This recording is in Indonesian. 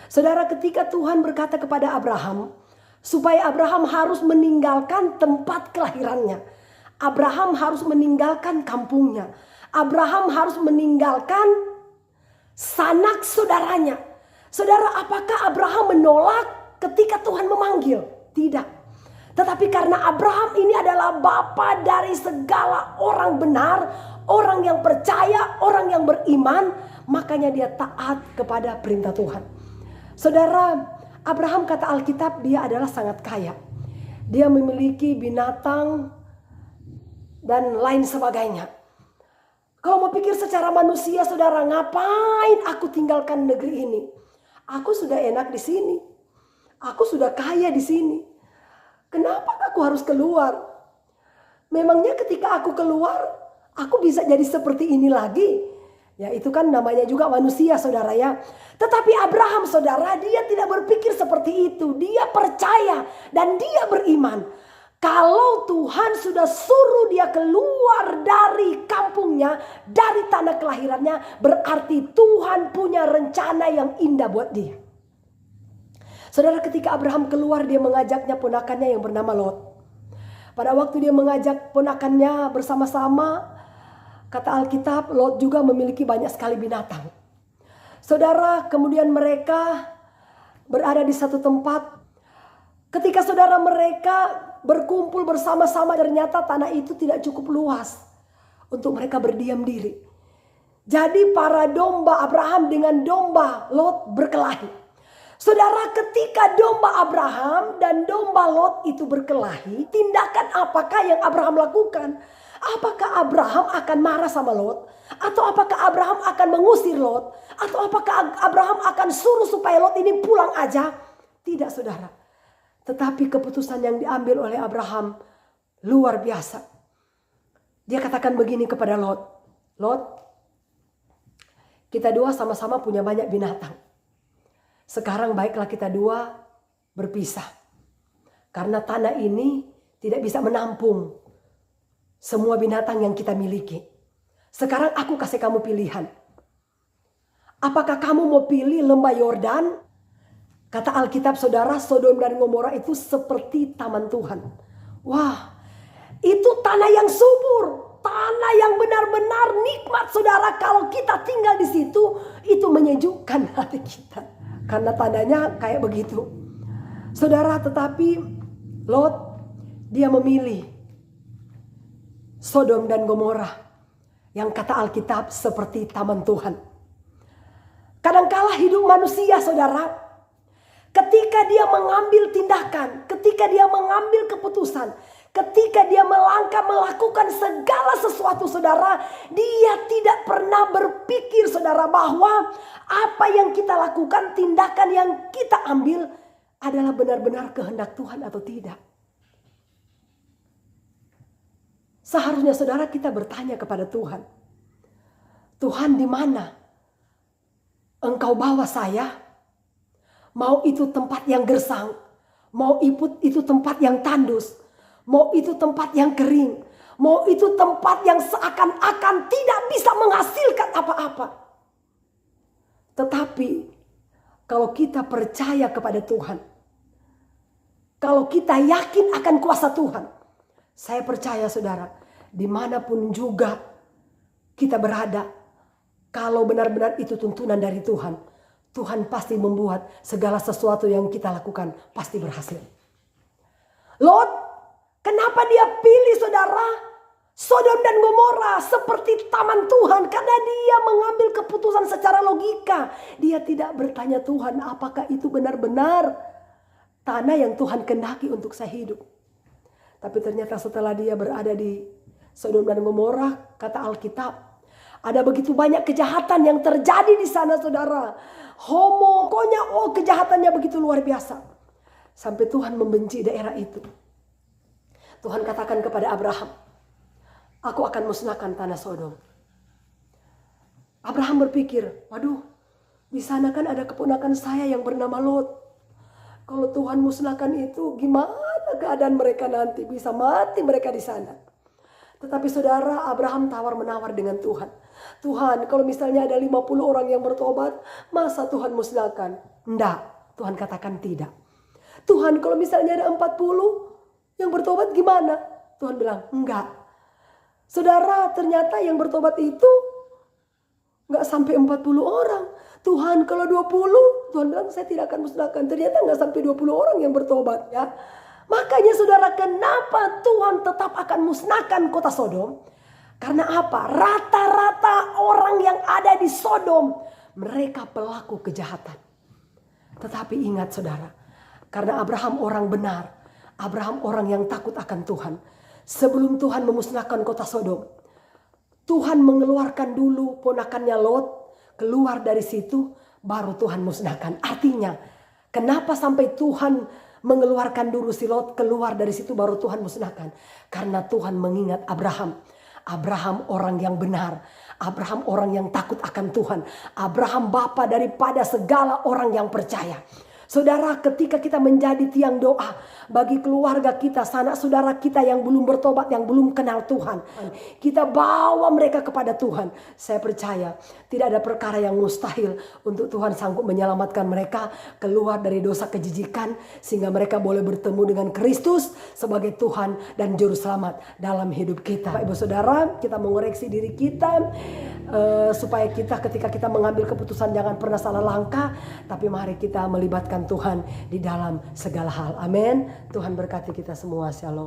Saudara, ketika Tuhan berkata kepada Abraham, supaya Abraham harus meninggalkan tempat kelahirannya. Abraham harus meninggalkan kampungnya. Abraham harus meninggalkan sanak saudaranya. Saudara, apakah Abraham menolak ketika Tuhan memanggil? Tidak. Tetapi karena Abraham ini adalah bapa dari segala orang benar, orang yang percaya, orang yang beriman, makanya dia taat kepada perintah Tuhan. Saudara, Abraham kata Alkitab dia adalah sangat kaya. Dia memiliki binatang dan lain sebagainya. Kalau mau pikir secara manusia, saudara, ngapain aku tinggalkan negeri ini? Aku sudah enak di sini. Aku sudah kaya di sini. Kenapa aku harus keluar? Memangnya ketika aku keluar, aku bisa jadi seperti ini lagi? Ya, itu kan namanya juga manusia, saudara ya. Tetapi Abraham, saudara, dia tidak berpikir seperti itu. Dia percaya dan dia beriman. Kalau Tuhan sudah suruh dia keluar dari kampungnya, dari tanah kelahirannya, berarti Tuhan punya rencana yang indah buat dia. Saudara, ketika Abraham keluar, dia mengajaknya ponakannya yang bernama Lot. Pada waktu dia mengajak ponakannya bersama-sama, kata Alkitab, Lot juga memiliki banyak sekali binatang. Saudara, kemudian mereka berada di satu tempat. Ketika saudara mereka berkumpul bersama-sama, ternyata tanah itu tidak cukup luas untuk mereka berdiam diri. Jadi para domba Abraham dengan domba Lot berkelahi. Saudara, ketika domba Abraham dan domba Lot itu berkelahi, tindakan apakah yang Abraham lakukan? Apakah Abraham akan marah sama Lot? Atau apakah Abraham akan mengusir Lot? Atau apakah Abraham akan suruh supaya Lot ini pulang aja? Tidak, saudara. Tetapi keputusan yang diambil oleh Abraham luar biasa. Dia katakan begini kepada Lot. Lot, kita dua sama-sama punya banyak binatang. Sekarang baiklah kita dua berpisah. Karena tanah ini tidak bisa menampung semua binatang yang kita miliki. Sekarang aku kasih kamu pilihan. Apakah kamu mau pilih lembah Yordan? Kata Alkitab, saudara, Sodom dan Gomora itu seperti taman Tuhan. Wah, itu tanah yang subur. Tanah yang benar-benar nikmat, saudara. Kalau kita tinggal di situ, itu menyejukkan hati kita. Karena tanahnya kayak begitu. Saudara, tetapi Lot, dia memilih Sodom dan Gomora. Yang kata Alkitab seperti taman Tuhan. Kadangkala hidup manusia, saudara, ketika dia mengambil tindakan, ketika dia mengambil keputusan, ketika dia melangkah melakukan segala sesuatu, saudara, dia tidak pernah berpikir, saudara, bahwa apa yang kita lakukan, tindakan yang kita ambil adalah benar-benar kehendak Tuhan atau tidak. Seharusnya, saudara, kita bertanya kepada Tuhan. Tuhan, di mana Engkau bawa saya? Mau itu tempat yang gersang, mau itu tempat yang tandus, mau itu tempat yang kering, mau itu tempat yang seakan-akan tidak bisa menghasilkan apa-apa. Tetapi kalau kita percaya kepada Tuhan, kalau kita yakin akan kuasa Tuhan, saya percaya, saudara, dimanapun juga kita berada, kalau benar-benar itu tuntunan dari Tuhan, Tuhan pasti membuat segala sesuatu yang kita lakukan pasti berhasil. Lot, kenapa dia pilih, saudara, Sodom dan Gomora seperti taman Tuhan? Karena dia mengambil keputusan secara logika. Dia tidak bertanya Tuhan, apakah itu benar-benar tanah yang Tuhan kehendaki untuk saya hidup. Tapi ternyata setelah dia berada di Sodom dan Gomora, kata Alkitab, ada begitu banyak kejahatan yang terjadi di sana, saudara. Pokoknya kejahatannya begitu luar biasa. Sampai Tuhan membenci daerah itu. Tuhan katakan kepada Abraham, aku akan musnahkan tanah Sodom. Abraham berpikir, waduh, di sana kan ada keponakan saya yang bernama Lot. Kalau Tuhan musnahkan itu, gimana keadaan mereka nanti? Bisa mati mereka di sana. Tetapi saudara, Abraham tawar-menawar dengan Tuhan. Tuhan, kalau misalnya ada 50 orang yang bertobat, masa Tuhan musnahkan? Enggak, Tuhan katakan tidak. Tuhan, kalau misalnya ada 40 yang bertobat gimana? Tuhan bilang, enggak. Saudara, ternyata yang bertobat itu enggak sampai 40 orang. Tuhan, kalau 20, Tuhan bilang saya tidak akan musnahkan. Ternyata enggak sampai 20 orang yang bertobat ya. Makanya saudara, kenapa Tuhan tetap akan musnahkan kota Sodom? Karena apa? Rata-rata orang yang ada di Sodom, mereka pelaku kejahatan. Tetapi ingat saudara, karena Abraham orang benar, Abraham orang yang takut akan Tuhan. Sebelum Tuhan memusnahkan kota Sodom, Tuhan mengeluarkan dulu ponakannya Lot, keluar dari situ, baru Tuhan musnahkan. Artinya, kenapa sampai Tuhan mengeluarkan dulu si Lot, keluar dari situ baru Tuhan musnahkan? Karena Tuhan mengingat Abraham. Abraham orang yang benar. Abraham orang yang takut akan Tuhan. Abraham bapa daripada segala orang yang percaya. Saudara, ketika kita menjadi tiang doa bagi keluarga kita, sanak saudara kita yang belum bertobat, yang belum kenal Tuhan, kita bawa mereka kepada Tuhan. Saya percaya tidak ada perkara yang mustahil untuk Tuhan sanggup menyelamatkan mereka keluar dari dosa kejijikan, sehingga mereka boleh bertemu dengan Kristus sebagai Tuhan dan Juru Selamat dalam hidup kita. Bapak Ibu Saudara, kita mengoreksi diri kita supaya kita ketika kita mengambil keputusan jangan pernah salah langkah, tapi mari kita melibatkan Tuhan di dalam segala hal. Amin. Tuhan berkati kita semua. Shalom.